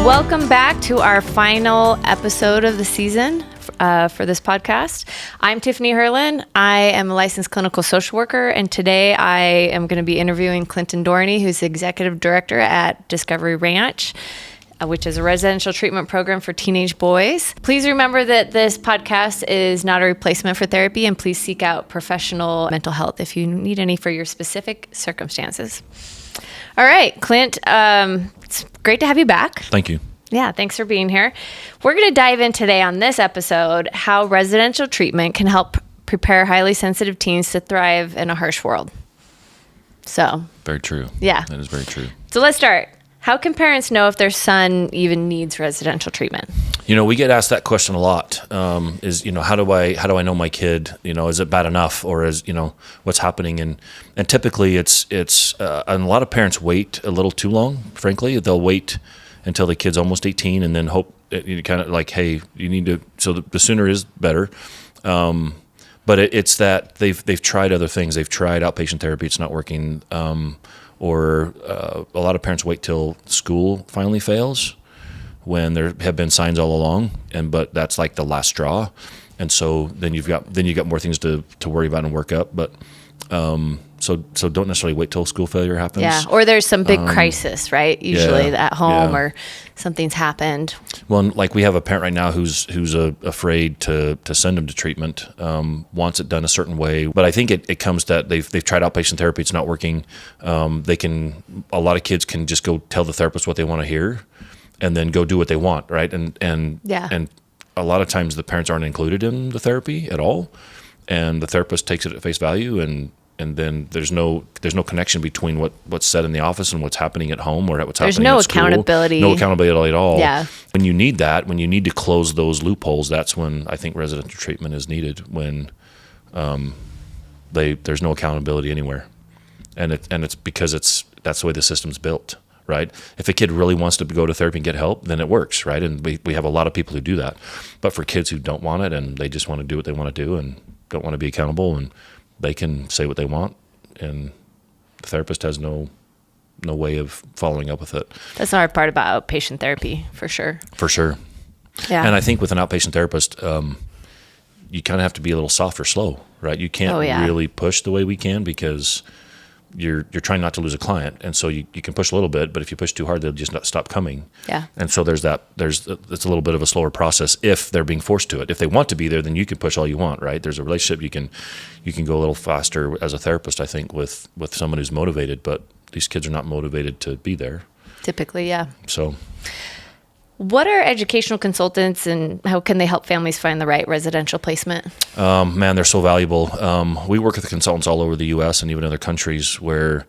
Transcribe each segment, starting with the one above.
Welcome back to our final episode of the season for this podcast. I'm Tiffany Herlin. I am a licensed clinical social worker, and today I am going to be interviewing Clint Dorny, who's the executive director at Discovery Ranch, which is a residential treatment program for teenage boys. Please remember that this podcast is not a replacement for therapy, and please seek out professional mental health if you need any for your specific circumstances. All right, Clint, it's great to have you back. Thank you. Yeah, thanks for being here. We're going to dive in today on this episode how residential treatment can help prepare highly sensitive teens to thrive in a harsh world. So, very true. Yeah. That is very true. So let's start. How can parents know if their son even needs residential treatment? You know, we get asked that question a lot. How do I know my kid? You know, is it bad enough, or is, what's happening? And typically it's and a lot of parents wait a little too long. Frankly, they'll wait until the kid's almost 18 and then hope kind of like, hey, you need to. So the sooner is better. But it's that they've tried other things. They've tried outpatient therapy. It's not working. Or a lot of parents wait till school finally fails, when there have been signs all along, but that's like the last straw, and so then you've got more things to worry about and work up. But so don't necessarily wait till school failure happens. Yeah, or there's some big crisis, right? Usually at home, or something's happened. Well, and like we have a parent right now who's afraid to send him to treatment, wants it done a certain way. But I think it comes that they've tried outpatient therapy, it's not working. A lot of kids can just go tell the therapist what they want to hear, and then go do what they want, right? And a lot of times the parents aren't included in the therapy at all, and the therapist takes it at face value, and then there's no connection between what's said in the office and what's happening at home, or what's happening at school. No accountability at all. Yeah. When you need to close those loopholes, that's when I think residential treatment is needed, when there's no accountability anywhere. And it's because that's the way the system's built, right? If a kid really wants to go to therapy and get help, then it works, right? And we have a lot of people who do that. But for kids who don't want it, and they just want to do what they want to do and don't want to be accountable, and they can say what they want, and the therapist has no way of following up with it. That's the hard part about outpatient therapy, for sure. For sure. Yeah. And I think with an outpatient therapist, you kind of have to be a little soft or slow, right? You can't really push the way we can, because you're trying not to lose a client, and so you can push a little bit, but if you push too hard, they'll just not stop coming. Yeah. And so it's a little bit of a slower process if they're being forced to it. If they want to be there, then you can push all you want, right? There's a relationship, you can go a little faster as a therapist, I think, with someone who's motivated, but these kids are not motivated to be there. Typically, yeah. So what are educational consultants, and how can they help families find the right residential placement? Man, they're so valuable. We work with consultants all over the U.S. and even other countries, where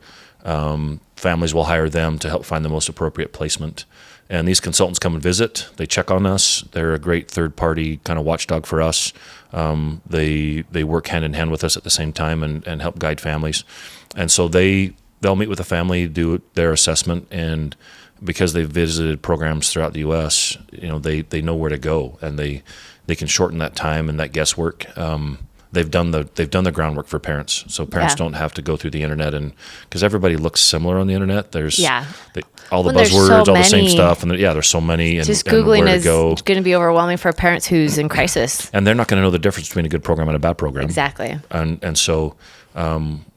families will hire them to help find the most appropriate placement. And these consultants come and visit. They check on us. They're a great third-party kind of watchdog for us. They work hand in hand with us at the same time and help guide families. And so they'll meet with the family, do their assessment, and because they've visited programs throughout the U.S., they know where to go, and they can shorten that time and that guesswork. They've done the groundwork for parents, so parents don't have to go through the internet, and because everybody looks similar on the internet. There's all the buzzwords, all the same stuff, and there's so many. And just Googling and is going to be overwhelming for parents who's in crisis, and they're not going to know the difference between a good program and a bad program. Exactly, and so.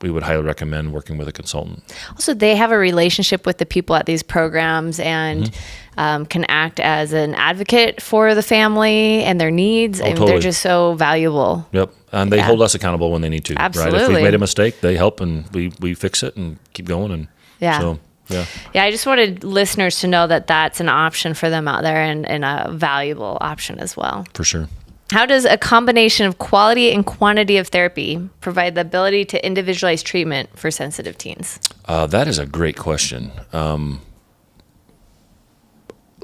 We would highly recommend working with a consultant. Also, they have a relationship with the people at these programs, and can act as an advocate for the family and their needs. Oh, totally. They're just so valuable. Yep. And they hold us accountable when they need to. Absolutely. Right? If we've made a mistake, they help, and we fix it and keep going. And so, yeah. I just wanted listeners to know that that's an option for them out there, and a valuable option as well. For sure. How does a combination of quality and quantity of therapy provide the ability to individualize treatment for sensitive teens? That is a great question.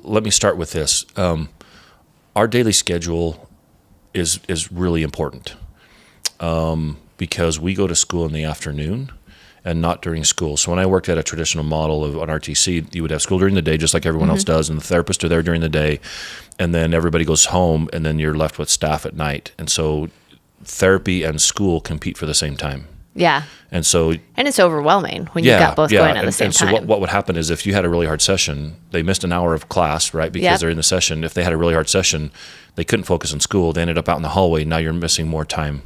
Let me start with this. Our daily schedule is really important, because we go to school in the afternoon and not during school. So when I worked at a traditional model of an RTC, you would have school during the day, just like everyone else does, and the therapists are there during the day, and then everybody goes home, and then you're left with staff at night. And so therapy and school compete for the same time. Yeah. And so, and it's overwhelming when you got both going at the same time. So what would happen is if you had a really hard session, they missed an hour of class, right? Because they're in the session. If they had a really hard session, they couldn't focus on school. They ended up out in the hallway. Now you're missing more time.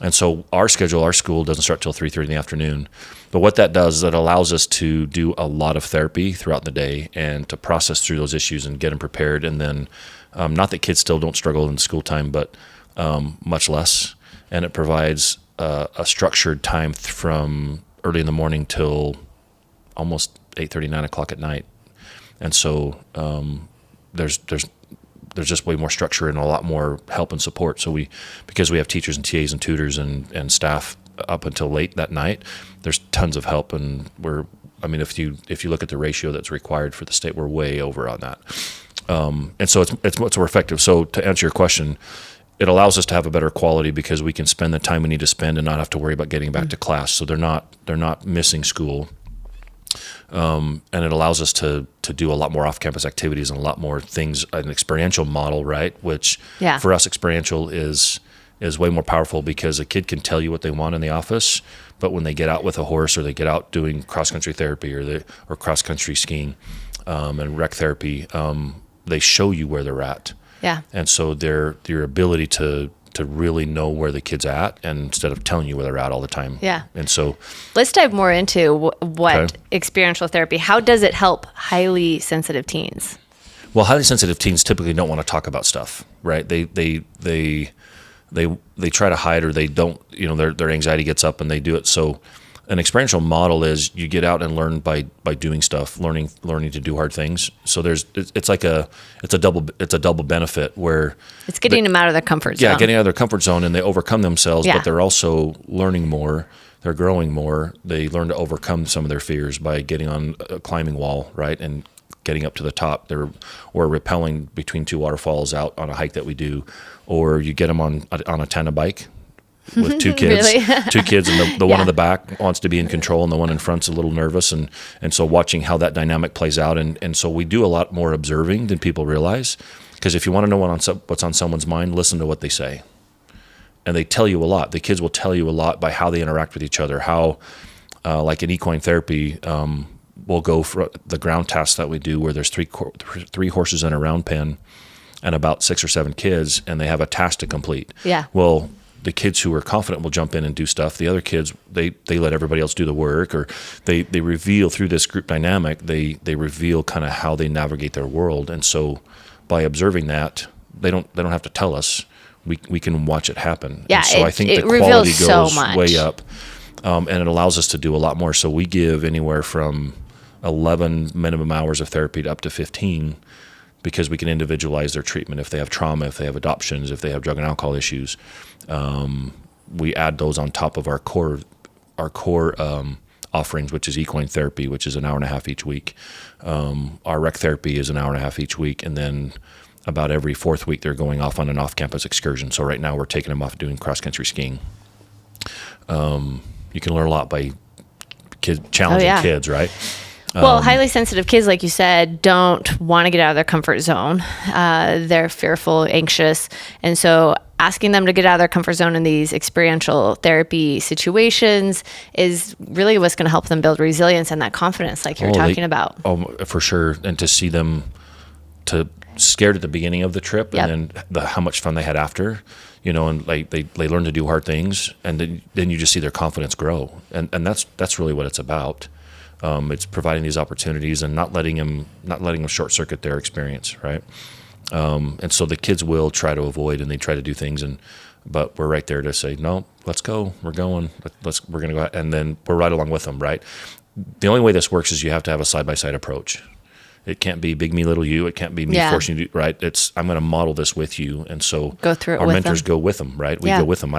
And so our school doesn't start till 3:30 in the afternoon. But what that does is it allows us to do a lot of therapy throughout the day and to process through those issues and get them prepared. And then, not that kids still don't struggle in school time, but much less. And it provides a structured time from early in the morning till almost 8:30, 9 o'clock at night. And so there's just way more structure and a lot more help and support. So because we have teachers and TAs and tutors and staff up until late that night, there's tons of help. And if you look at the ratio that's required for the state, we're way over on that. And so it's more effective. So to answer your question, it allows us to have a better quality because we can spend the time we need to spend and not have to worry about getting back to class. So they're not missing school. And it allows us to do a lot more off-campus activities and a lot more things, an experiential model, right? Which for us, experiential is way more powerful because a kid can tell you what they want in the office, but when they get out with a horse or they get out doing cross-country therapy or cross-country skiing and rec therapy, they show you where they're at. Yeah. And so your ability to really know where the kid's at and instead of telling you where they're at all the time. Yeah. And so let's dive more into what experiential therapy, how does it help highly sensitive teens? Well, highly sensitive teens typically don't want to talk about stuff, right? They try to hide or they don't, their anxiety gets up and they do it. So an experiential model is you get out and learn by doing stuff, learning to do hard things. So it's a double benefit where it's getting them out of their comfort zone. Yeah, getting out of their comfort zone and they overcome themselves, but they're also learning more. They're growing more. They learn to overcome some of their fears by getting on a climbing wall, right, and getting up to the top. Or rappelling between two waterfalls out on a hike that we do, or you get them on a tandem bike with two kids, and the one in the back wants to be in control and the one in front's a little nervous. And so watching how that dynamic plays out. And so we do a lot more observing than people realize, because if you want to know what's on someone's mind, listen to what they say. And they tell you a lot. The kids will tell you a lot by how they interact with each other, how, like in equine therapy, we'll go for the ground tasks that we do where there's three horses in a round pen and about 6 or 7 kids, and they have a task to complete. Yeah. Well, the kids who are confident will jump in and do stuff. The other kids, they let everybody else do the work, or they reveal through this group dynamic, they reveal kind of how they navigate their world. And so by observing that, they don't have to tell us. We can watch it happen. Yeah, and so I think the quality goes way up. And it allows us to do a lot more. So we give anywhere from 11 minimum hours of therapy to up to 15, because we can individualize their treatment. If they have trauma, if they have adoptions, if they have drug and alcohol issues, we add those on top of our core offerings, which is equine therapy, which is an hour and a half each week. Our rec therapy is an hour and a half each week, and then about every 4th week they're going off on an off-campus excursion. So right now we're taking them off doing cross-country skiing. You can learn a lot by challenging kids, right? Well, highly sensitive kids, like you said, don't want to get out of their comfort zone. They're fearful, anxious. And so asking them to get out of their comfort zone in these experiential therapy situations is really what's going to help them build resilience and that confidence like you're talking about. Oh, for sure. And to see them scared at the beginning of the trip, and then how much fun they had after, and like they learn to do hard things, and then you just see their confidence grow. And that's really what it's about. It's providing these opportunities and not letting them short circuit their experience, right? And so the kids will try to avoid and they try to do things, but we're right there to say, no, let's go. We're going. We're going to go, and then we're right along with them, right? The only way this works is you have to have a side-by-side approach. It can't be big me, little you. It can't be me forcing you to, right? I'm going to model this with you. And so go through it our with mentors them. Go with them, right? We go with them.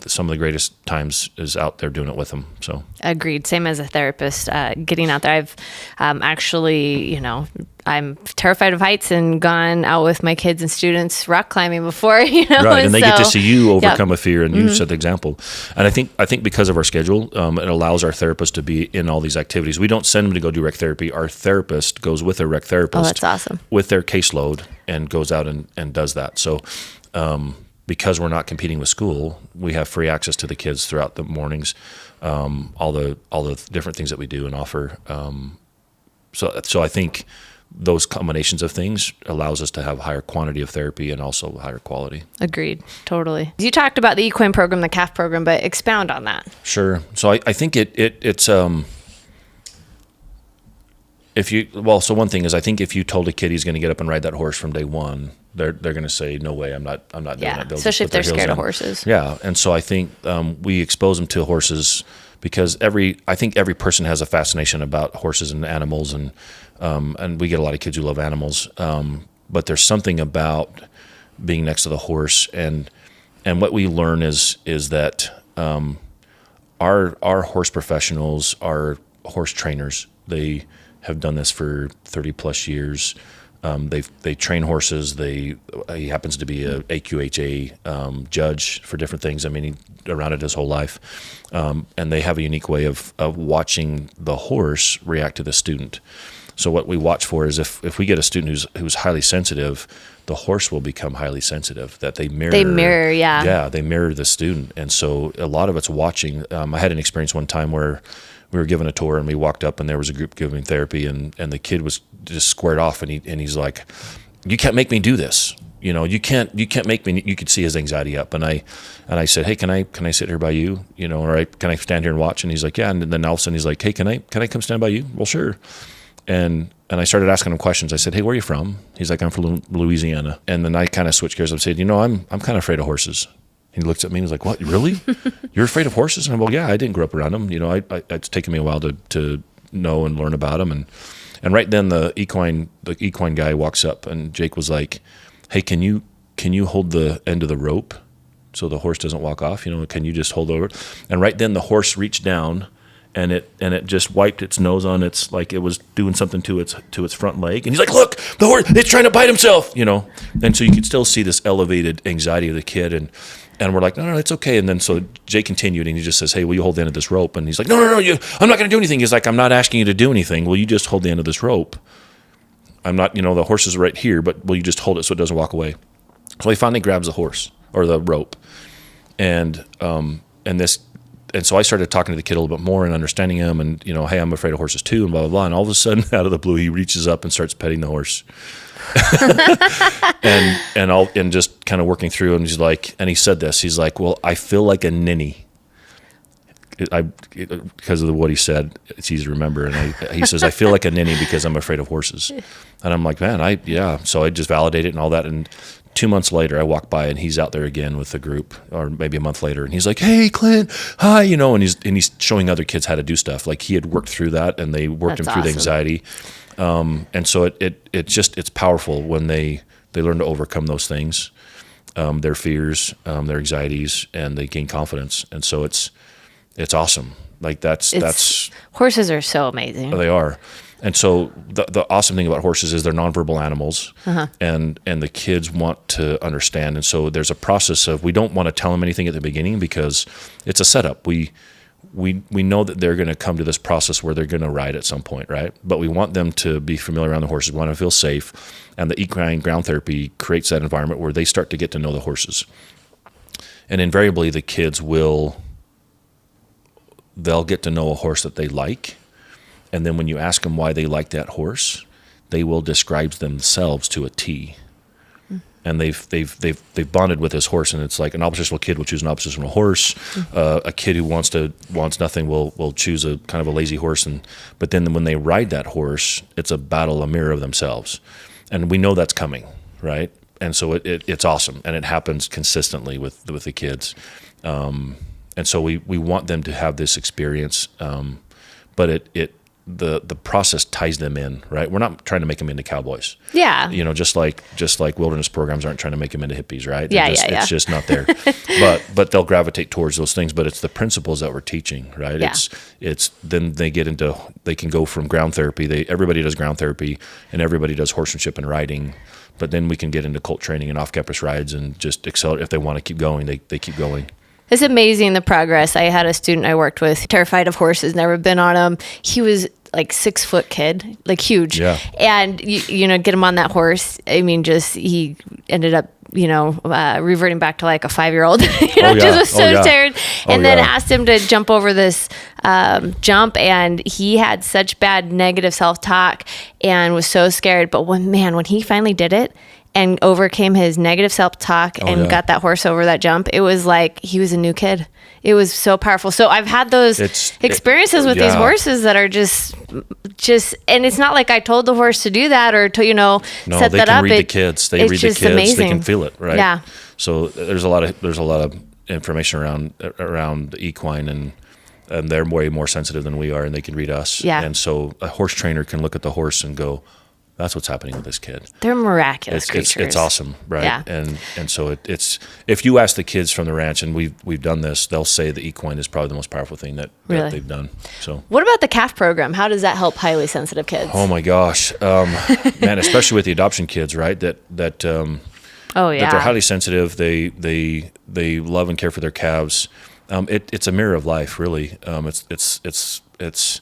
Some of the greatest times is out there doing it with them. So agreed. Same as a therapist, getting out there. I've actually, I'm terrified of heights and gone out with my kids and students rock climbing before, Right, and they get to see you overcome a fear, and you set the example. And I think because of our schedule, it allows our therapists to be in all these activities. We don't send them to go do rec therapy. Our therapist goes with a rec therapist. Oh, that's awesome. With their caseload and goes out and does that. So because we're not competing with school, we have free access to the kids throughout the mornings, all the different things that we do and offer. So I think those combinations of things allows us to have higher quantity of therapy and also higher quality. Agreed. Totally. You talked about the equine program, the calf program, but expound on that. Sure. So I think it's so one thing is, I think if you told a kid he's going to get up and ride that horse from day one, they're going to say, no way, I'm not doing it. They'll especially if they're scared of horses. Yeah. And so I think we expose them to horses because I think every person has a fascination about horses and animals, and we get a lot of kids who love animals. But there's something about being next to the horse, and what we learn is that our horse professionals are horse trainers. They have done this for 30 plus years. They train horses. He happens to be a AQHA judge for different things. I mean, he around it his whole life, and they have a unique way of watching the horse react to the student. So what we watch for is if we get a student who's highly sensitive, the horse will become highly sensitive. That they mirror. Yeah, they mirror the student, and so a lot of it's watching. I had an experience one time where we were given a tour and we walked up and there was a group giving therapy, and the kid was just squared off, and he's like, "You can't make me do this. You can't make me." You could see his anxiety up, and I said, "Hey, can I sit here by you? Or can I stand here and watch?" And he's like, "Yeah." And then all of a sudden he's like, "Hey, can I come stand by you?" Well, sure. And I started asking him questions. I said, "Hey, where are you from?" He's like, "I'm from Louisiana." And then I kind of switched gears. I said, I'm kind of afraid of horses. He looks at me and he's like, "What, really? You're afraid of horses?" And I'm like, "Well, yeah, I didn't grow up around them. It's taken me a while to know and learn about them." And right then the equine guy walks up, and Jake was like, "Hey, can you hold the end of the rope so the horse doesn't walk off? Can you just hold over?" And right then the horse reached down, and it just wiped its nose on its, like it was doing something to its front leg. And he's like, "Look, the horse, it's trying to bite himself," And so you could still see this elevated anxiety of the kid, and we're like, no, it's okay. And then so Jake continued, and he just says, "Hey, will you hold the end of this rope?" And he's like, no, I'm not going to do anything. He's like, "I'm not asking you to do anything. Will you just hold the end of this rope? I'm not, the horse is right here, but will you just hold it so it doesn't walk away?" So he finally grabs the horse or the rope, and so I started talking to the kid a little bit more and understanding him, and "Hey, I'm afraid of horses too," and blah blah blah. And all of a sudden, out of the blue, he reaches up and starts petting the horse, and just kind of working through. And he's like, and he said this. He's like, "Well, I feel like a ninny." Because of what he said, it's easy to remember. And he says, "I feel like a ninny because I'm afraid of horses." And I'm like, "Man, yeah." So I just validated it and all that. And 2 months later, I walk by and he's out there again with the group, or maybe a month later, and he's like, "Hey, Clint, hi," and he's showing other kids how to do stuff. Like he had worked through that, and they worked him through the anxiety. And so it's powerful when they learn to overcome those things, their fears, their anxieties, and they gain confidence. And so it's awesome. Like that's horses are so amazing. They are. And so the awesome thing about horses is they're nonverbal animals, and the kids want to understand. And so there's a process of, we don't want to tell them anything at the beginning because it's a setup. We know that they're going to come to this process where they're going to ride at some point, right? But we want them to be familiar around the horses. We want them to feel safe. And the equine ground therapy creates that environment where they start to get to know the horses. And invariably the kids they'll get to know a horse that they like. And then when you ask them why they like that horse, they will describe themselves to a T. And they've bonded with this horse, and it's like an oppositional kid will choose an oppositional horse. A kid who wants nothing will choose a kind of a lazy horse, but then when they ride that horse, it's a battle, a mirror of themselves, and we know that's coming, right? And so it's awesome, and it happens consistently with the kids, and so we want them to have this experience, but the process ties them in, right? We're not trying to make them into cowboys. Yeah. Just like wilderness programs aren't trying to make them into hippies, right? Yeah. It's just not there. but they'll gravitate towards those things, but it's the principles that we're teaching, right? Yeah. It's then they can go from ground therapy. Everybody does ground therapy and everybody does horsemanship and riding, but then we can get into colt training and off-campus rides and just accelerate. If they want to keep going, they keep going. It's amazing, the progress. I had a student I worked with, terrified of horses, never been on them. He was like 6 foot kid, like huge. Yeah. And, get him on that horse. I mean, he ended up, reverting back to like a 5-year-old, just was so tired. And then asked him to jump over this jump, and he had such bad negative self-talk and was so scared. But when he finally did it and overcame his negative self-talk and got that horse over that jump, it was like he was a new kid. It was so powerful. So I've had those experiences with these horses that are just, and it's not like I told the horse to do that or to, set that up. They can read the kids. They read the kids. Amazing. They can feel it, right? Yeah. So there's a lot of information around the equine, and they're way more sensitive than we are, and they can read us. Yeah. And so a horse trainer can look at the horse and go, that's what's happening with this kid. They're miraculous creatures. It's awesome, right? Yeah. And so it's if you ask the kids from the ranch, and we've done this, they'll say the equine is probably the most powerful thing that they've done. So what about the calf program? How does that help highly sensitive kids? Oh my gosh, man, especially with the adoption kids, right? That that they're highly sensitive. They love and care for their calves. It's a mirror of life, really. It's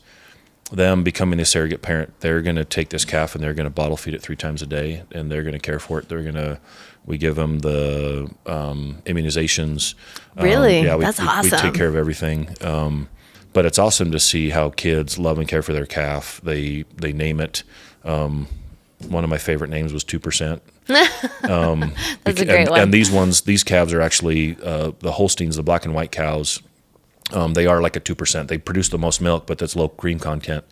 them becoming the surrogate parent. They're going to take this calf and they're going to bottle feed it 3 times a day, and they're going to care for it. We give them the immunizations. Really? That's awesome. We take care of everything. But it's awesome to see how kids love and care for their calf. They name it. One of my favorite names was 2%. That's a great one. And these calves are actually the Holsteins, the black and white cows. They are like a 2%. They produce the most milk, but that's low cream content.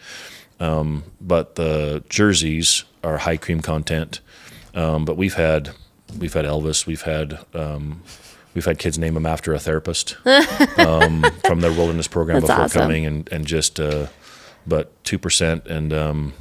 But the Jerseys are high cream content. But we've had Elvis. We've had kids name him after a therapist from their wilderness program that's before awesome. coming, and just but 2%. And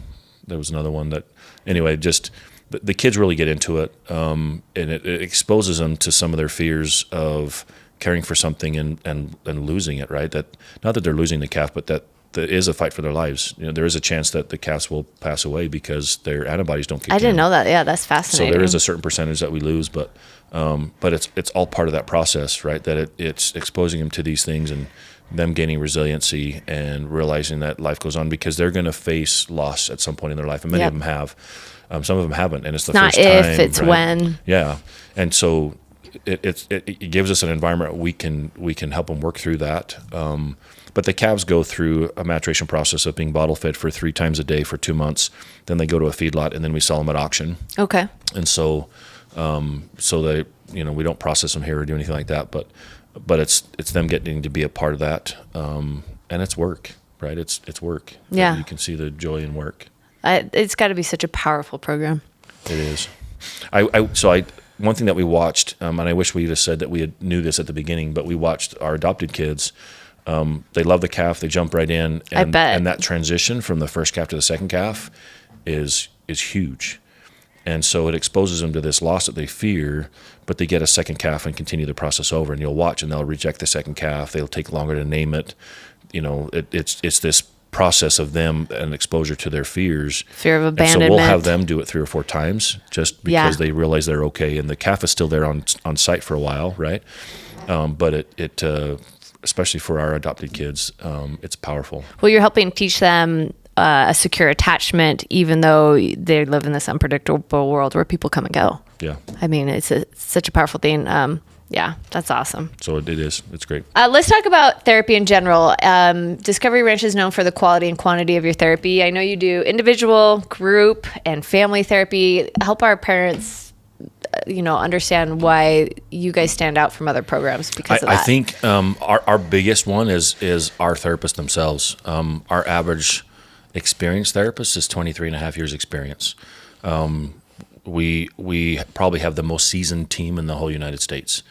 there was another one that anyway. Just the kids really get into it, and it exposes them to some of their fears of caring for something and losing it, right? That not that they're losing the calf, but that there is a fight for their lives. There is a chance that the calves will pass away because their antibodies don't kick in. I didn't know that. Yeah, that's fascinating. So there is a certain percentage that we lose, but it's all part of that process, right? That it's exposing them to these things and them gaining resiliency and realizing that life goes on, because they're going to face loss at some point in their life, and many of them have. Some of them haven't, and it's the first time. Not if, it's right? When. Yeah, and so it gives us an environment we can help them work through that. But the calves go through a maturation process of being bottle fed for 3 times a day for 2 months. Then they go to a feedlot, and then we sell them at auction. Okay. And so they, we don't process them here or do anything like that. But it's them getting to be a part of that, and it's work, right? It's work. Yeah. You can see the joy in work. It's got to be such a powerful program. It is. One thing that we watched, and I wish we had said that we knew this at the beginning, but we watched our adopted kids. They love the calf. They jump right in. And, I bet. And that transition from the first calf to the second calf is huge. And so it exposes them to this loss that they fear, but they get a second calf and continue the process over. And you'll watch, and they'll reject the second calf. They'll take longer to name it. It's this process of them and exposure to their fears. Fear of abandonment. And so we'll have them do it 3 or 4 times just because they realize they're okay. And the calf is still there on site for a while, right? But it especially for our adopted kids, it's powerful. Well, you're helping teach them a secure attachment, even though they live in this unpredictable world where people come and go. Yeah. I mean, it's such a powerful thing. Yeah, that's awesome. So it is. It's great. Let's talk about therapy in general. Discovery Ranch is known for the quality and quantity of your therapy. I know you do individual, group, and family therapy. Help our parents, understand why you guys stand out from other programs because of that. I think our biggest one is our therapists themselves. Our average experienced therapist is 23 and a half years experience. We probably have the most seasoned team in the whole United States,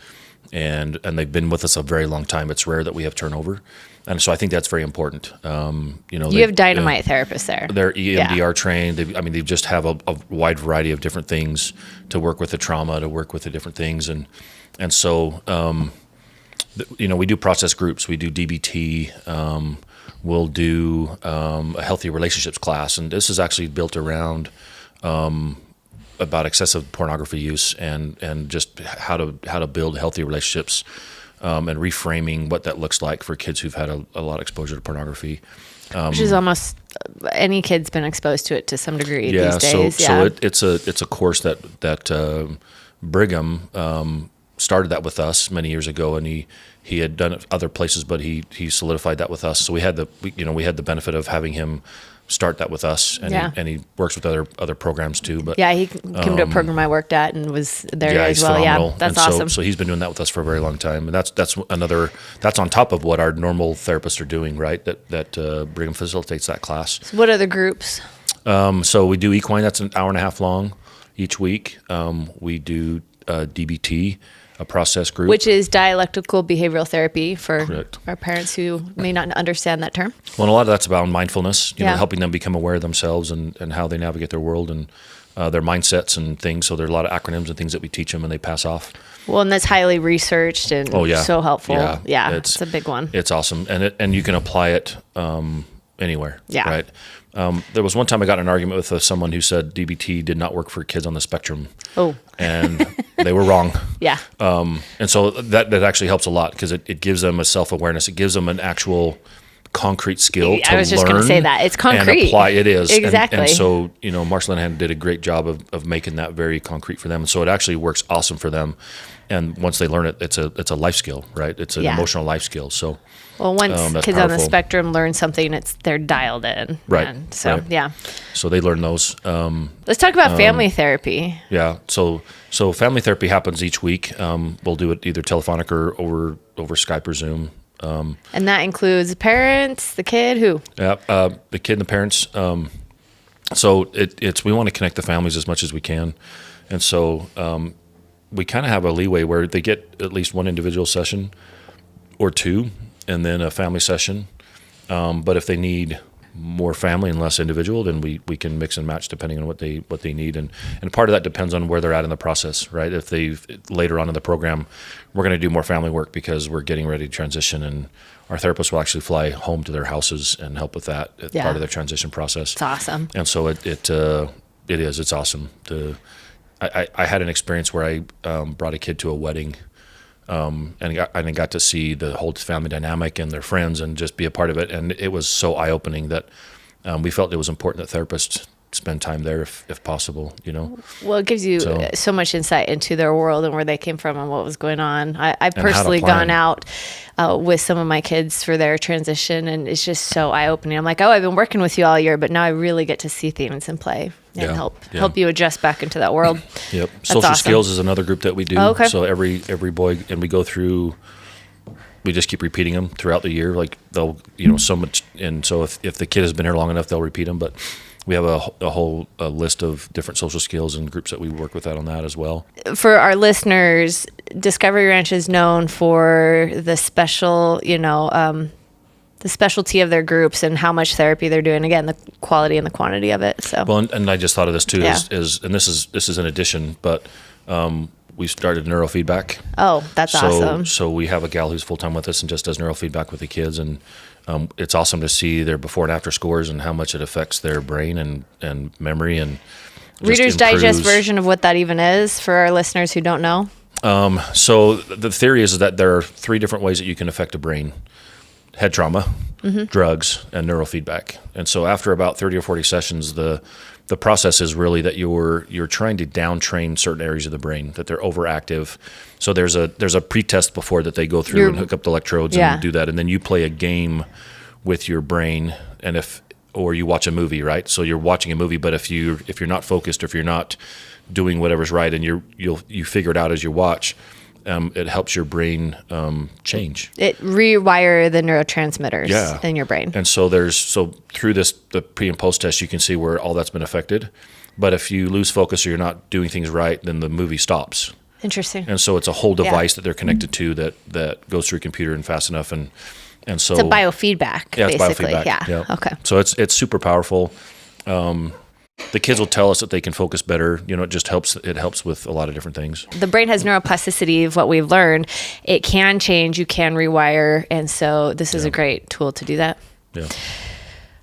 and they've been with us a very long time. It's rare that we have turnover, and so I think that's very important. You have dynamite therapists there. They're EMDR trained. They just have a wide variety of different things to work with the trauma, to work with the different things, and so we do process groups. We do DBT. We'll do a healthy relationships class, and this is actually built around about excessive pornography use and just how to build healthy relationships, and reframing what that looks like for kids who've had a lot of exposure to pornography. Which is almost any kid's been exposed to it to some degree these days. So it's a course that Brigham started that with us many years ago, and he had done it other places, but he solidified that with us. So we had the benefit of having him start that with us, and he works with other programs too. But he came to a program I worked at and was there as he's well. phenomenal. Yeah, that's and awesome. So he's been doing that with us for a very long time, and that's on top of what our normal therapists are doing, right? That Brigham facilitates that class. So what other groups? So we do equine. That's an hour and a half long each week. We do DBT, a process group, which is dialectical behavioral therapy for Correct. our parents who may not understand that term. Well, and a lot of that's about mindfulness, Yeah. helping them become aware of themselves and how they navigate their world and their mindsets and things. So there are a lot of acronyms and things that we teach them and they pass off. Well, and that's highly researched and so helpful. Yeah, it's a big one. It's awesome. And you can apply it anywhere, Yeah. right? There was one time I got in an argument with someone who said DBT did not work for kids on the spectrum. Oh. And they were wrong. Yeah. And so that actually helps a lot because it gives them a self-awareness. It gives them an actual concrete skill to learn. I was just going to say that. It's concrete. And apply. It is. Exactly. And so, Marshall Linehan did a great job of making that very concrete for them. And so it actually works awesome for them. And once they learn it, it's a life skill, right? It's an emotional life skill. So, well, once kids powerful. on the spectrum learn something, they're dialed in. Right. And so, right. yeah. So they learn those. Let's talk about family therapy. Yeah. So family therapy happens each week. We'll do it either telephonic or over Skype or Zoom. And that includes the parents, the kid, who? Yeah, the kid and the parents. So we want to connect the families as much as we can, and so we kind of have a leeway where they get at least one individual session or two, and then a family session. But if they need more family and less individual, then we can mix and match depending on what they need, and part of that depends on where they're at in the process, right? If they later on in the program, we're going to do more family work because we're getting ready to transition, and our therapist will actually fly home to their houses and help with that as part of their transition process. It's awesome. And so it's awesome. I had an experience where I brought a kid to a wedding. And got to see the whole family dynamic and their friends and just be a part of it. And it was so eye-opening that we felt it was important that therapists spend time there if possible, Well, it gives you so much insight into their world and where they came from and what was going on. I've personally gone out with some of my kids for their transition, and it's just so eye-opening. I'm like, I've been working with you all year, but now I really get to see things in play and help you adjust back into that world. Yep. That's Social awesome. skills is another group that we do. Oh, okay. So every boy, and we go through, we just keep repeating them throughout the year. Like they'll, so much. And so if the kid has been here long enough, they'll repeat them. But we have a whole list of different social skills and groups that we work with on that as well. For our listeners, Discovery Ranch is known for the special, the specialty of their groups and how much therapy they're doing. Again, the quality and the quantity of it. So, well, and I just thought of this too, Yeah. and this is an addition, but we started neurofeedback. Oh, that's awesome. So we have a gal who's full time with us and just does neurofeedback with the kids, and it's awesome to see their before and after scores and how much it affects their brain and memory and just Reader's Digest improves. version of what that even is for our listeners who don't know. So the theory is that there are 3 different ways that you can affect a brain: head trauma, drugs, and neurofeedback. And so after about 30 or 40 sessions, the process is really that you're trying to downtrain certain areas of the brain, that they're overactive. So there's a pre-test before that they go through and hook up the electrodes and do that, and then you play a game with your brain, or you watch a movie, right? So you're watching a movie, but if you're not focused, or if you're not doing whatever's right, and you figure it out as you watch, it helps your brain change. It rewire the neurotransmitters in your brain. And so through the pre and post test, you can see where all that's been affected. But if you lose focus or you're not doing things right, then the movie stops. Interesting. And so it's a whole device that they're connected to that goes through a computer and fast enough. And so it's a biofeedback, it's basically. biofeedback. Yeah. Okay. So it's super powerful. The kids will tell us that they can focus better. It just helps. It helps with a lot of different things. The brain has neuroplasticity of what we've learned. It can change, you can rewire. And so this is a great tool to do that. Yeah.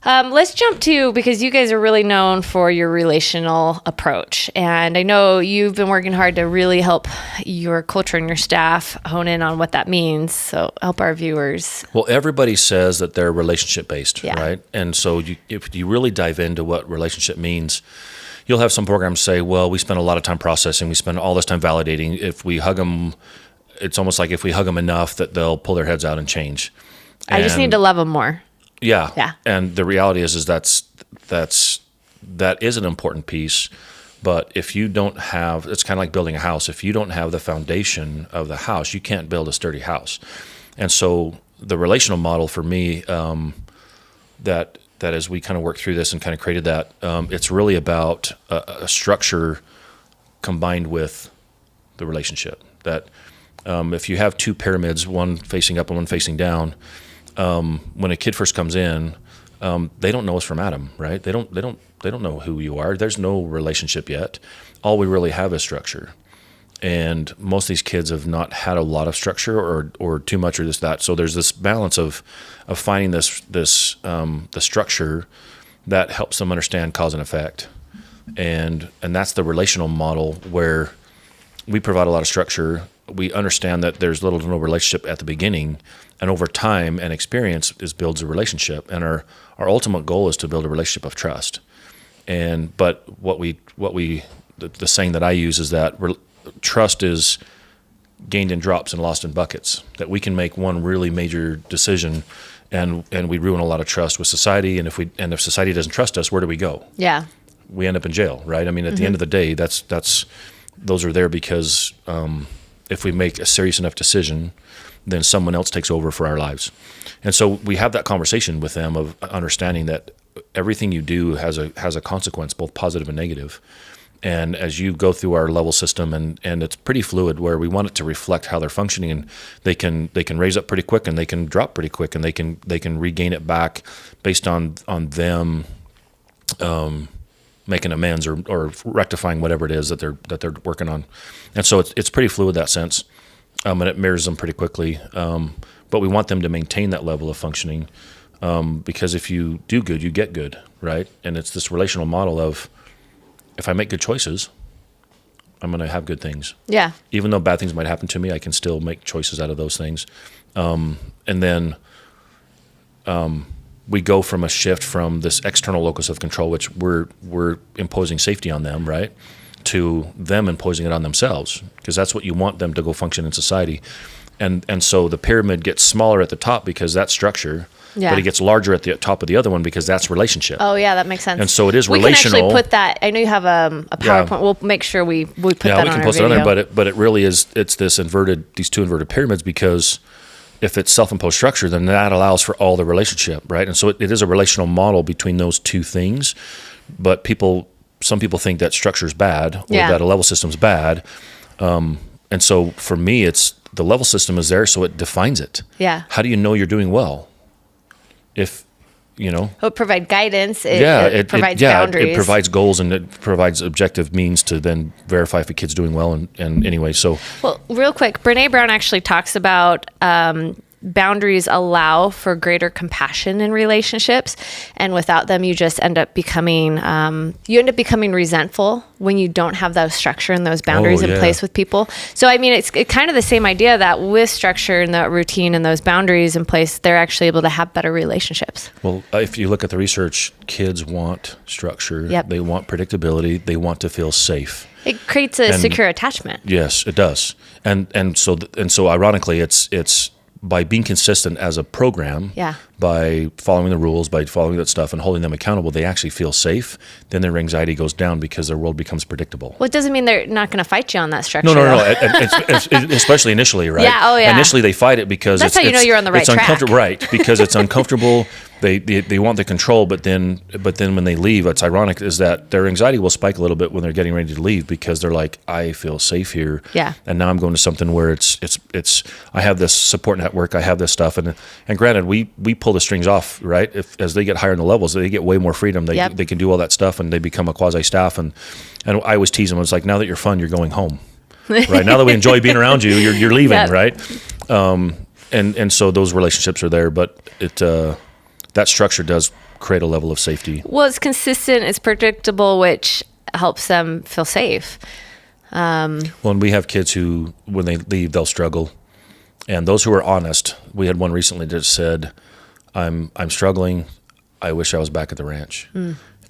Let's jump to, because you guys are really known for your relational approach. And I know you've been working hard to really help your culture and your staff hone in on what that means. So help our viewers. Well, everybody says that they're relationship based, Yeah. right? And so if you really dive into what relationship means, you'll have some programs say, well, we spend a lot of time processing, we spend all this time validating. If we hug them, it's almost like if we hug them enough that they'll pull their heads out and change. I just need to love them more. Yeah. Yeah. And the reality is that is an important piece. But if you don't have, it's kind of like building a house. If you don't have the foundation of the house, you can't build a sturdy house. And so the relational model for me, that as we kind of worked through this and kind of created that, it's really about a structure combined with the relationship. That if you have two pyramids, one facing up and one facing down, when a kid first comes in, they don't know us from Adam, right? They don't know who you are. There's no relationship yet. All we really have is structure. And most of these kids have not had a lot of structure or too much or this, that. So there's this balance of finding the structure that helps them understand cause and effect. And that's the relational model where we provide a lot of structure. We understand that there's little to no relationship at the beginning, and over time and experience builds a relationship. And our ultimate goal is to build a relationship of trust. But the saying that I use is that trust is gained in drops and lost in buckets. That we can make one really major decision, and we ruin a lot of trust with society. And if society doesn't trust us, where do we go? Yeah, we end up in jail, right? I mean, at the end of the day, those are there because if we make a serious enough decision, then someone else takes over for our lives. And so we have that conversation with them of understanding that everything you do has a consequence, both positive and negative. And as you go through our level system, and it's pretty fluid, where we want it to reflect how they're functioning, and they can raise up pretty quick and they can drop pretty quick, and they can regain it back based on them making amends or rectifying whatever it is that they're working on. And so it's pretty fluid in that sense, and it mirrors them pretty quickly. But we want them to maintain that level of functioning, because if you do good, you get good, right? And it's this relational model of, if I make good choices, I'm going to have good things. Yeah. Even though bad things might happen to me, I can still make choices out of those things. And then we go from a shift from this external locus of control, which we're imposing safety on them, right, to them imposing it on themselves, because that's what you want them to go function in society. And so the pyramid gets smaller at the top because that's structure. Yeah. But it gets larger at the top of the other one because that's relationship. Oh, yeah, that makes sense. And so it is relational. We can actually put that. I know you have a PowerPoint. Yeah. We'll make sure we put that on our video. Yeah, we can post it on there. But it really is. It's these two inverted pyramids, because if it's self-imposed structure, then that allows for all the relationship, right? And so it is a relational model between those two things. But some people think that structure is bad, or that a level system is bad. And so for me, it's the level system is there, so it defines it. Yeah. How do you know you're doing well? If it provides guidance, it provides boundaries. It provides goals, and it provides objective means to then verify if a kid's doing well. And anyway, so. Well, real quick, Brene Brown actually talks about boundaries allow for greater compassion in relationships, and without them, you just end up becoming resentful when you don't have that structure and those boundaries in place with people. So, I mean, it's kind of the same idea that with structure and that routine and those boundaries in place, they're actually able to have better relationships. Well, if you look at the research, kids want structure. Yep. They want predictability. They want to feel safe. It creates a secure attachment. Yes, it does. And so ironically, it's by being consistent as a program, by following the rules, by following that stuff and holding them accountable, they actually feel safe. Then their anxiety goes down because their world becomes predictable. Well, it doesn't mean they're not going to fight you on that structure. No. It's especially initially, right? Yeah, oh yeah. Initially they fight it because that's how you know you're on the right track. Uncomfortable, right? Because it's uncomfortable. They want the control, but then when they leave, what's ironic is that their anxiety will spike a little bit when they're getting ready to leave, because they're like, I feel safe here. Yeah. And now I'm going to something where it's I have this support network, I have this stuff, and granted we pull the strings off, right? As they get higher in the levels, they get way more freedom. They can do all that stuff, and they become a quasi staff. And I always tease them. It's like, now that you're fun, you're going home, right? Now that we enjoy being around you, you're leaving, right? And so those relationships are there, but that structure does create a level of safety. Well, it's consistent, it's predictable, which helps them feel safe. Well, and we have kids who, when they leave, they'll struggle. And those who are honest, we had one recently that said, I'm struggling. I wish I was back at the ranch.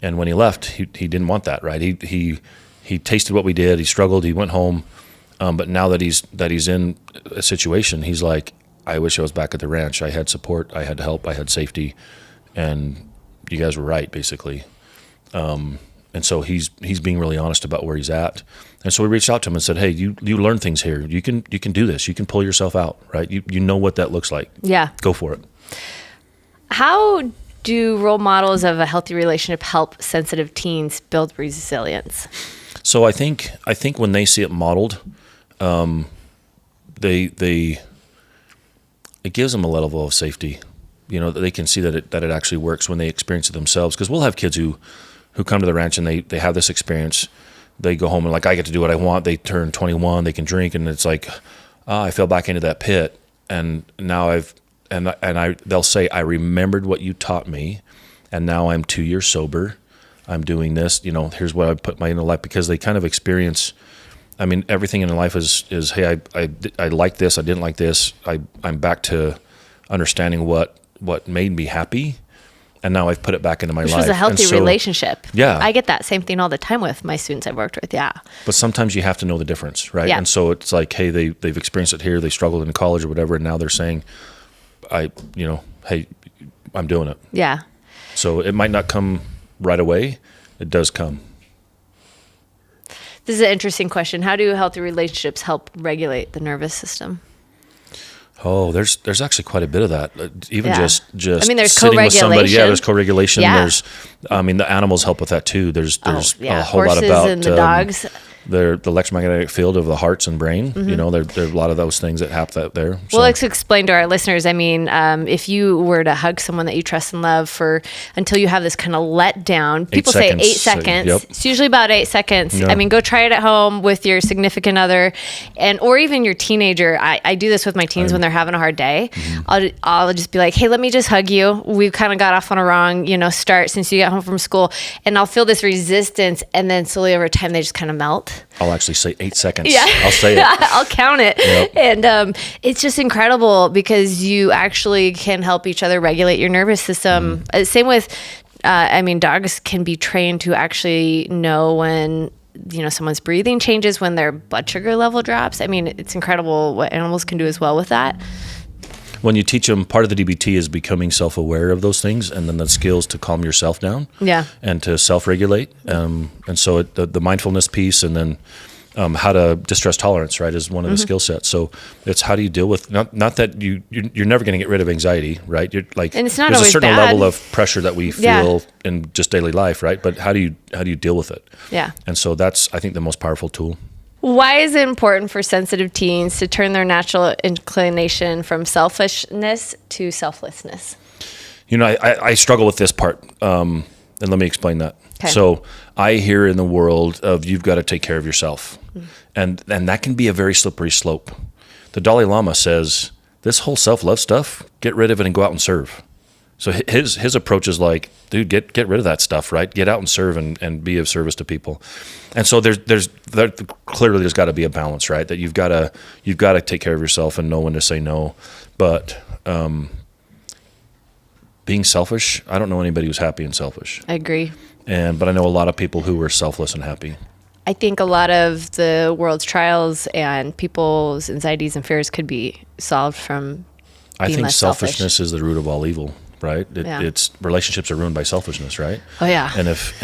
And when he left, he didn't want that, right? He tasted what we did. He struggled. He went home. But now that he's in a situation, he's like, I wish I was back at the ranch. I had support. I had help. I had safety. And you guys were right, basically. And so he's being really honest about where he's at. And so we reached out to him and said, hey, you learn things here. You can do this. You can pull yourself out, right? You know what that looks like. Yeah. Go for it. How do role models of a healthy relationship help sensitive teens build resilience? So I think when they see it modeled, it gives them a level of safety. You know, that they can see that it actually works when they experience it themselves. Because we'll have kids who come to the ranch and they have this experience. They go home and like, I get to do what I want. They turn 21, they can drink, and it's like, I fell back into that pit, and now they'll say, I remembered what you taught me, and now I'm 2 years sober. I'm doing this. You know, here's what I put my into life, because they kind of experience. I mean, everything in life is hey, I like this, I didn't like this. I'm back to understanding what made me happy, and now I've put it back into my life. Which was a healthy relationship. Yeah. I get that same thing all the time with my students I've worked with, yeah. But sometimes you have to know the difference, right? Yeah. And so it's like, hey, they've experienced it here, they struggled in college or whatever, and now they're saying, hey, I'm doing it. Yeah. So it might not come right away. It does come. This is an interesting question. How do healthy relationships help regulate the nervous system? Oh, there's actually quite a bit of that. Even just I mean, there's sitting with somebody. Yeah, there's co-regulation. Yeah. The animals help with that too. There's a whole horses lot about and the dogs. the electromagnetic field of the hearts and brain. Mm-hmm. You know, there are a lot of those things that happen there. So. Well, let's explain to our listeners. I mean, if you were to hug someone that you trust and love until you have this kind of letdown, people say 8 seconds. Yep. It's usually about 8 seconds. Yeah. I mean, go try it at home with your significant other, or even your teenager. I do this with my teens when they're having a hard day. Mm-hmm. I'll just be like, hey, let me just hug you. We've kind of got off on a wrong, start since you got home from school, and I'll feel this resistance, and then slowly over time they just kind of melt. I'll actually say 8 seconds. Yeah. I'll say it. I'll count it. Yep. And it's just incredible because you actually can help each other regulate your nervous system. Same with, dogs can be trained to actually know when, someone's breathing changes, when their blood sugar level drops. I mean, it's incredible what animals can do as well with that. When you teach them, part of the DBT is becoming self-aware of those things, and then the skills to calm yourself down, and to self-regulate. And so the mindfulness piece, and then how to distress tolerance, right, is one of the skill sets. So it's how do you deal with not that you're never going to get rid of anxiety, right? You're like, and it's not there's always a certain bad. level of pressure that we feel in just daily life, right? But how do you deal with it? Yeah. And so that's, I think, the most powerful tool. Why is it important for sensitive teens to turn their natural inclination from selfishness to selflessness? I struggle with this part, and let me explain that. Okay. So I hear in the world of you've got to take care of yourself, and that can be a very slippery slope. The Dalai Lama says this whole self-love stuff, get rid of it and go out and serve. So his approach is like, dude, get rid of that stuff, right? Get out and serve and be of service to people. And so there's clearly there's got to be a balance, right? That you've got to take care of yourself and know when to say no. But being selfish, I don't know anybody who's happy and selfish. I agree. But I know a lot of people who were selfless and happy. I think a lot of the world's trials and people's anxieties and fears could be solved from I think less selfishness selfish. is the root of all evil. Right, it's relationships are ruined by selfishness, right? Oh yeah,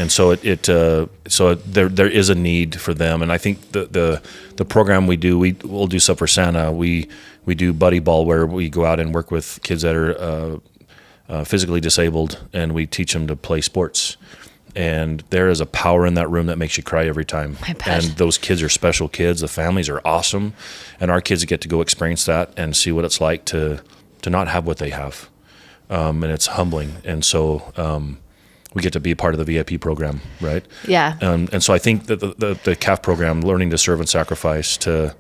so there is a need for them, and I think the program we'll do stuff for Santa. We do buddy ball where we go out and work with kids that are physically disabled, and we teach them to play sports. And there is a power in that room that makes you cry every time. I bet. And those kids are special kids. The families are awesome, and our kids get to go experience that and see what it's like to not have what they have. And it's humbling, and so we get to be a part of the VIP program, right? Yeah. And so I think that the CAF program, learning to serve and sacrifice, to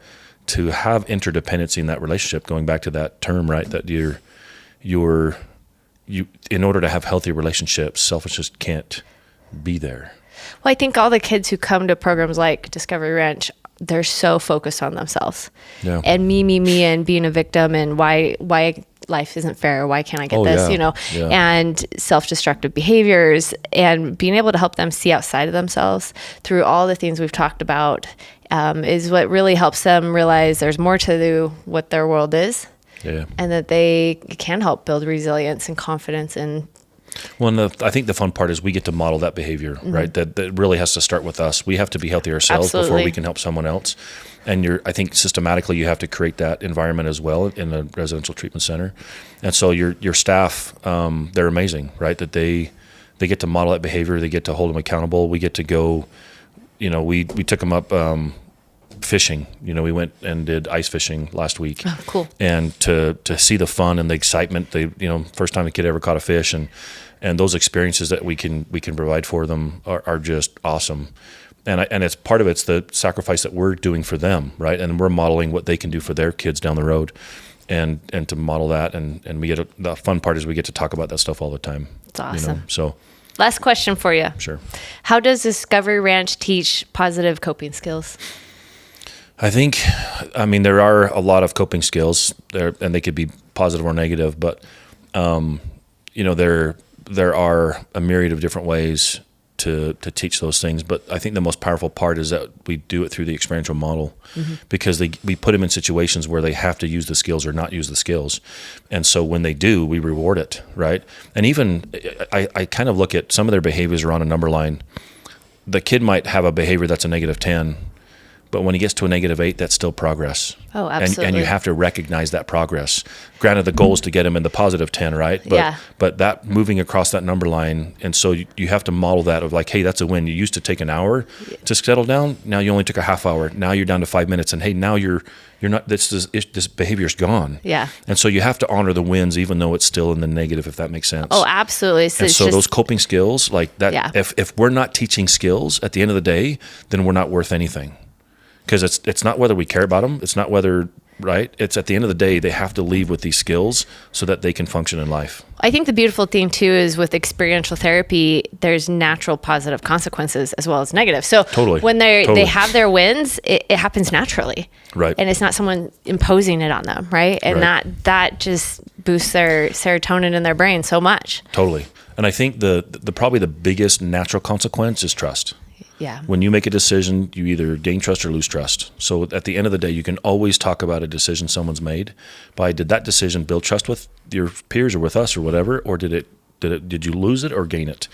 have interdependency in that relationship, going back to that term, right? That you in order to have healthy relationships, selfishness can't be there. Well, I think all the kids who come to programs like Discovery Ranch, they're so focused on themselves, and me, and being a victim, and why life isn't fair. Why can't I get Oh, this? yeah. You know, Yeah. and self-destructive behaviors, and being able to help them see outside of themselves through all the things we've talked about is what really helps them realize there's more to what their world is, Yeah. and that they can help build resilience and confidence. And Well, I think the fun part is we get to model that behavior, right? That really has to start with us. We have to be healthy ourselves before Absolutely. we can help someone else. And I think systematically you have to create that environment as well in the residential treatment center. And so your staff, they're amazing, right? That they get to model that behavior. They get to hold them accountable. We get to go, we took them up fishing. We went and did ice fishing last week. oh, cool. And to see the fun and the excitement, first time the kid ever caught a fish, and those experiences that we can provide for them are just awesome. And it's part of it's the sacrifice that we're doing for them, right? And we're modeling what they can do for their kids down the road, and to model that, and we get the fun part is we get to talk about that stuff all the time. It's awesome. So Last question for you. sure. How does Discovery Ranch teach positive coping skills? I think, there are a lot of coping skills there, and they could be positive or negative, but there are a myriad of different ways to teach those things. But I think the most powerful part is that we do it through the experiential model, because we put them in situations where they have to use the skills or not use the skills. And so when they do, we reward it, right? And even I kind of look at some of their behaviors are on a number line. The kid might have a behavior that's a -10, but when he gets to a -8, that's still progress. Oh, absolutely. And you have to recognize that progress. Granted, the goal is to get him in the positive 10, right? But, Yeah. But that moving across that number line, and so you have to model that of like, hey, that's a win. You used to take an hour to settle down. Now you only took a half hour. Now you're down to 5 minutes. And hey, now you're not. This behavior's gone. Yeah. And so you have to honor the wins, even though it's still in the negative, if that makes sense. Oh, absolutely. And so those coping skills, like that, Yeah. if we're not teaching skills at the end of the day, then we're not worth anything. Because it's not whether we care about them. It's not whether, right? It's at the end of the day, they have to leave with these skills so that they can function in life. I think the beautiful thing too is with experiential therapy, there's natural positive consequences as well as negative. So Totally. when they Totally. have their wins, it happens naturally. Right. And it's not someone imposing it on them, right? And Right. that just boosts their serotonin in their brain so much. Totally. And I think the probably the biggest natural consequence is trust. Yeah. When you make a decision, you either gain trust or lose trust. So at the end of the day, you can always talk about a decision someone's made by, did that decision build trust with your peers or with us or whatever, or did you lose it or gain it?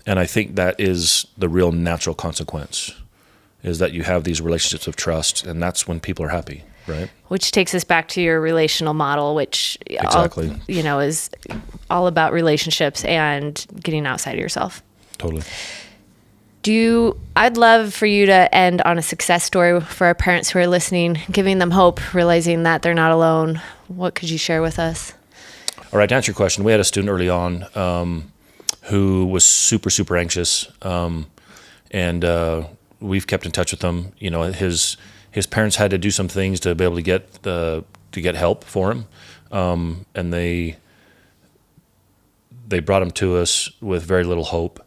And I think that is the real natural consequence, is that you have these relationships of trust, and that's when people are happy, right? Which takes us back to your relational model, which Exactly. is all about relationships and getting outside of yourself. Totally. I'd love for you to end on a success story for our parents who are listening, giving them hope, realizing that they're not alone. What could you share with us? All right, to answer your question, we had a student early on who was super, super anxious, and we've kept in touch with him. His parents had to do some things to be able to get help for him, and they brought him to us with very little hope,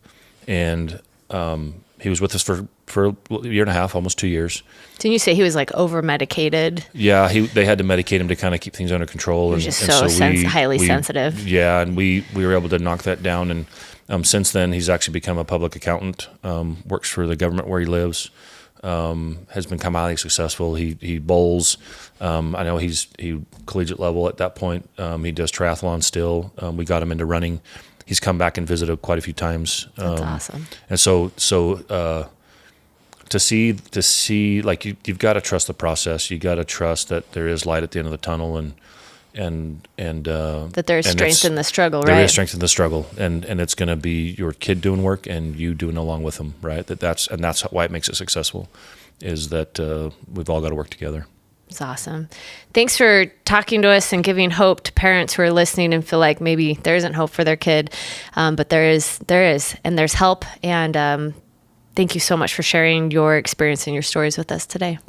and he was with us for a year and a half, almost 2 years. Didn't you say he was like over medicated? Yeah, they had to medicate him to kind of keep things under control. He was just highly sensitive. Yeah, and we were able to knock that down. And since then, he's actually become a public accountant, works for the government where he lives, has become highly successful. He bowls. I know he's collegiate level at that point. He does triathlon still. We got him into running. He's come back and visited quite a few times. That's awesome. And so to see like you've got to trust the process. You got to trust that there is light at the end of the tunnel, and that there is strength in the struggle, right? There is strength in the struggle, and it's going to be your kid doing work and you doing along with them, right? That's why it makes it successful, is that we've all got to work together. It's awesome. Thanks for talking to us and giving hope to parents who are listening and feel like maybe there isn't hope for their kid, but there is, and there's help. And thank you so much for sharing your experience and your stories with us today.